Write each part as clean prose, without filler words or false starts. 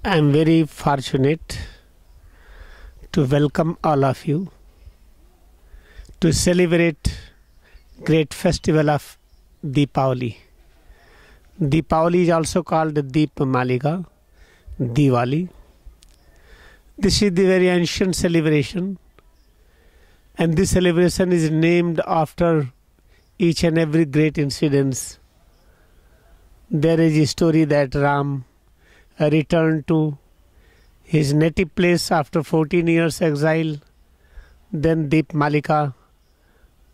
I am very fortunate to welcome all of you to celebrate great festival of Deepavali. Deepavali is also called Deep Malika, Diwali. This is the very ancient celebration, and this celebration is named after each and every great incidents. There is a story that Ram returned to his native place after 14 years exile. Then Deep Malika,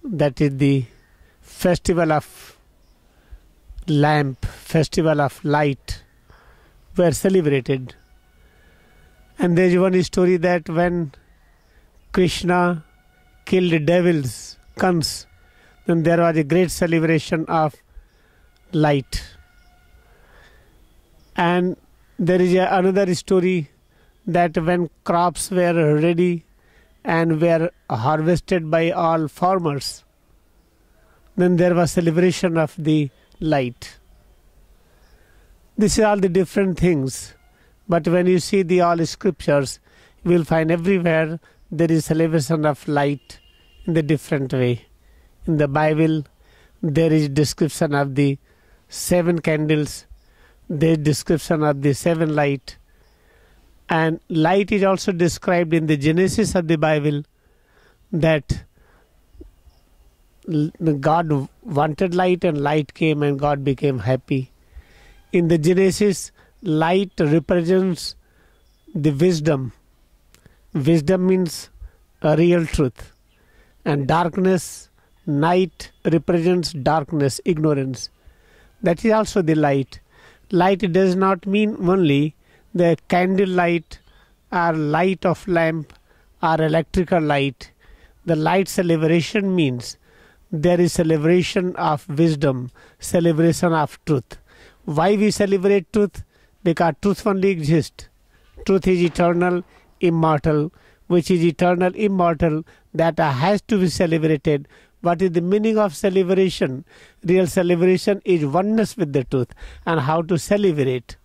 that is the festival of lamp, festival of light, were celebrated. And there is one story that when Krishna killed devils, Kans, then there was a great celebration of light. And there is another story that when crops were ready and were harvested by all farmers, then there was celebration of the light. This is all the different things, but when you see the all scriptures, you will find everywhere there is celebration of light in the different way. In the Bible, there is description of the 7 candles, there is description of the 7 light, and light is also described in the Genesis of the Bible, that God wanted light and light came and God became happy. In the Genesis, light represents the wisdom. Wisdom means a real truth. And darkness, night represents darkness, ignorance. That is also the light. Light does not mean only the candle light or light of lamp or electrical light. The light celebration means there is celebration of wisdom, celebration of truth. Why we celebrate truth? Because truth only exists. Truth is eternal, immortal, which is eternal, immortal, that has to be celebrated. What is the meaning of celebration? Real celebration is oneness with the truth. And how to celebrate?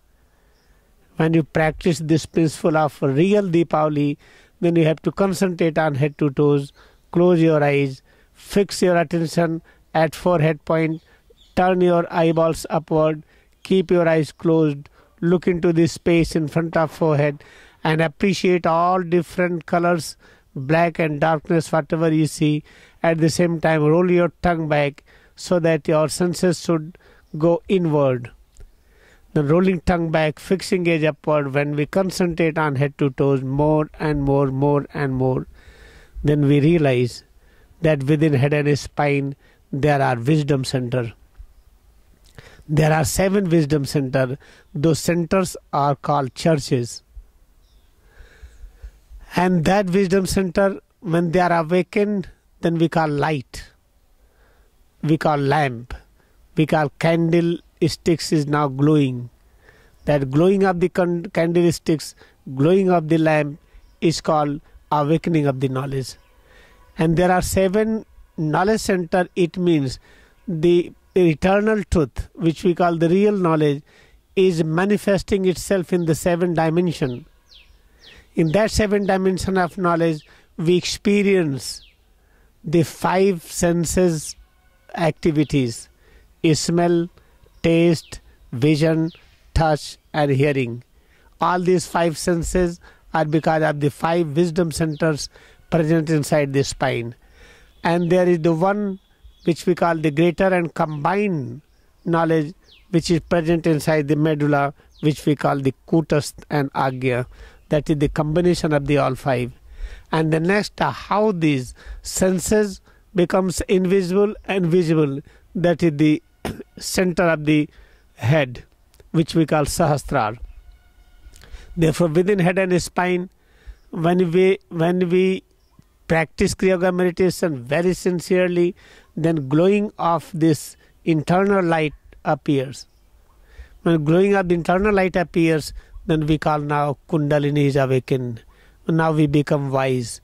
When you practice this principle of real Deepavali, then you have to concentrate on head to toes, close your eyes, fix your attention at forehead point, turn your eyeballs upward, keep your eyes closed, look into the space in front of forehead and appreciate all different colors, black and darkness, whatever you see. At the same time, roll your tongue back so that your senses should go inward. The rolling tongue back, fixing gaze upward, when we concentrate on head to toes more and more, more and more, then we realize that within head and spine there are wisdom center. There are 7 wisdom center. Those centers are called churches. And that wisdom center, when they are awakened, then we call light. We call lamp. We call candlesticks is now glowing. That glowing of the candlesticks, glowing of the lamp is called awakening of the knowledge. And there are 7 knowledge center. It means the eternal truth, which we call the real knowledge, is manifesting itself in the 7 dimension. In that 7 dimension of knowledge, we experience the 5 senses activities: smell, taste, vision, touch and hearing. All these 5 senses are because of the 5 wisdom centers present inside the spine. And there is the one which we call the greater and combined knowledge, which is present inside the medulla, which we call the kutas and agya. That is the combination of the all 5. And the next, how these senses becomes invisible and visible, that is the center of the head, which we call sahasrara. Therefore, within head and spine, when we practice Kriyayoga meditation very sincerely, then glowing of this internal light appears. When glowing of the internal light appears, then we call now Kundalini is awakened. Now we become wise.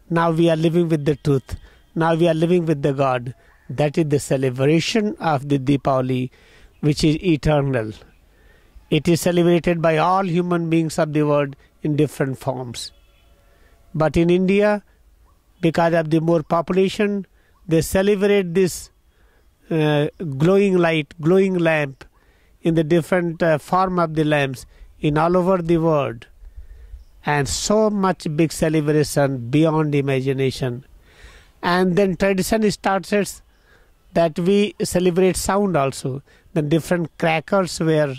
Now we are living with the truth. Now we are living with the God. That is the celebration of the Deepavali, which is eternal. It is celebrated by all human beings of the world in different forms. But in India, because of the more population, they celebrate this glowing light, glowing lamp in the different form of the lamps in all over the world. And so much big celebration beyond imagination. And then tradition starts that we celebrate sound also. Then different crackers were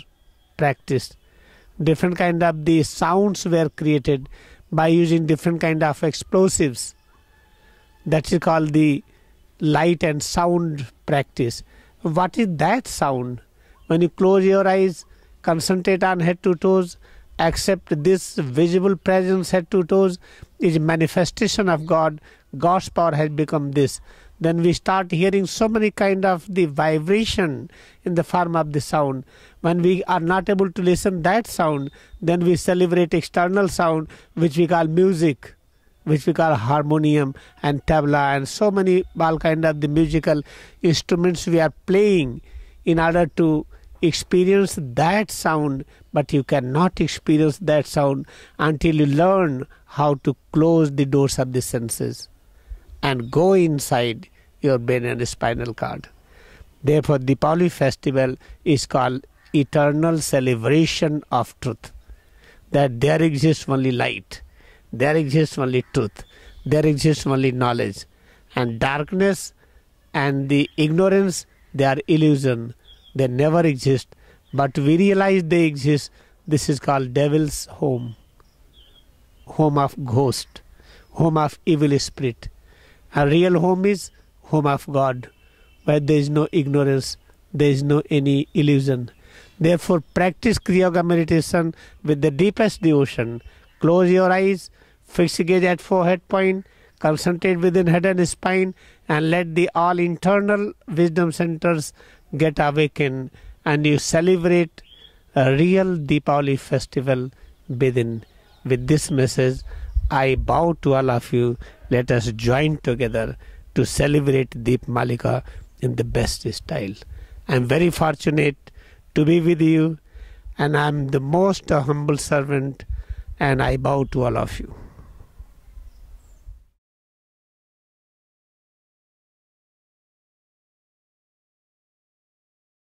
practiced. Different kind of the sounds were created by using different kind of explosives. That is called the light and sound practice. What is that sound? When you close your eyes, concentrate on head to toes, accept this visible presence head to toes is manifestation of God. God's power has become this. Then we start hearing so many kind of the vibration in the form of the sound. When we are not able to listen that sound, then we celebrate external sound, which we call music, which we call harmonium and tabla, and so many all kind of the musical instruments we are playing in order to experience that sound. But you cannot experience that sound until you learn how to close the doors of the senses and go inside your brain and spinal cord. Therefore, the Diwali festival is called eternal celebration of truth. That there exists only light, there exists only truth, there exists only knowledge. And darkness and the ignorance, they are illusion. They never exist. But we realize they exist. This is called devil's home. Home of ghost, home of evil spirit. A real home is home of God, where there is no ignorance, there is no any illusion. Therefore, practice Kriyayoga meditation with the deepest devotion. Close your eyes, fix gaze at forehead point, concentrate within head and spine, and let the all internal wisdom centers get awakened, and you celebrate a real Diwali festival within. With this message, I bow to all of you. Let us join together to celebrate Deep Malika in the best style. I am very fortunate to be with you, and I am the most humble servant, and I bow to all of you.